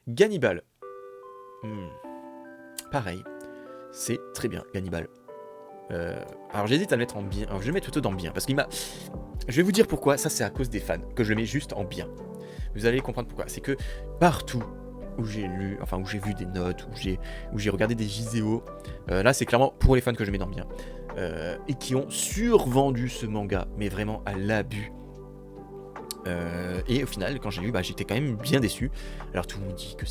Gannibal. Hmm, pareil, c'est très bien, Gannibal. Alors j'hésite à le mettre en bien. Alors je vais le mettre plutôt dans bien, parce qu'il m'a... Je vais vous dire pourquoi, ça c'est à cause des fans, que je le mets juste en bien. Vous allez comprendre pourquoi. C'est que partout où j'ai lu, enfin où j'ai vu des notes, où j'ai regardé des vidéos, là c'est clairement pour les fans que je mets dans bien. Et qui ont survendu ce manga, mais vraiment à l'abus. Et au final, quand j'ai lu, bah, j'étais quand même bien déçu. Alors tout le monde dit que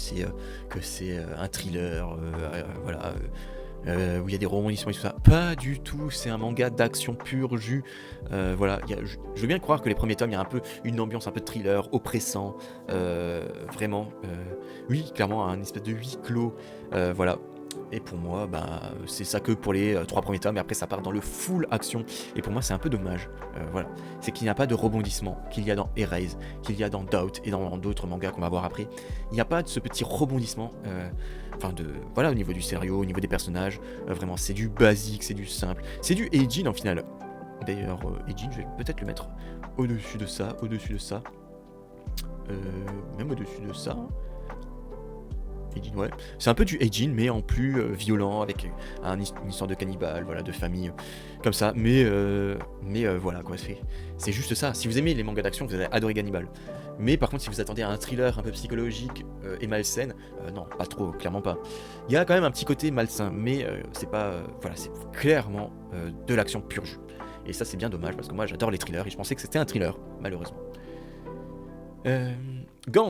c'est un thriller, voilà, où il y a des rebondissements et tout ça. Pas du tout, c'est un manga d'action pur jus. Voilà, je veux bien croire que les premiers tomes, il y a un peu une ambiance un peu de thriller, oppressant, vraiment. Oui, clairement, un espèce de huis clos, voilà. Et pour moi, bah, c'est ça que pour les 3 premiers tomes, et après ça part dans le full action. Et pour moi, c'est un peu dommage. Voilà. C'est qu'il n'y a pas de rebondissement qu'il y a dans Erase, qu'il y a dans Doubt et dans d'autres mangas qu'on va voir après. Il n'y a pas de ce petit rebondissement. Enfin, voilà, au niveau du scénario, au niveau des personnages. Vraiment, c'est du basique, c'est du simple. C'est du Eijin en final. D'ailleurs, Eijin, je vais peut-être le mettre au-dessus de ça, au-dessus de ça. Même au-dessus de ça. Eijin, ouais. C'est un peu du Eijin, mais en plus violent, avec une histoire de cannibale, voilà, de famille, comme ça. Mais voilà, quoi, c'est juste ça. Si vous aimez les mangas d'action, vous allez adorer Cannibal. Mais par contre, si vous attendez à un thriller un peu psychologique et malsaine, non, pas trop, clairement pas. Il y a quand même un petit côté malsain, mais c'est pas, voilà, c'est clairement de l'action pure jus. Et ça, c'est bien dommage, parce que moi, j'adore les thrillers, et je pensais que c'était un thriller, malheureusement. Gant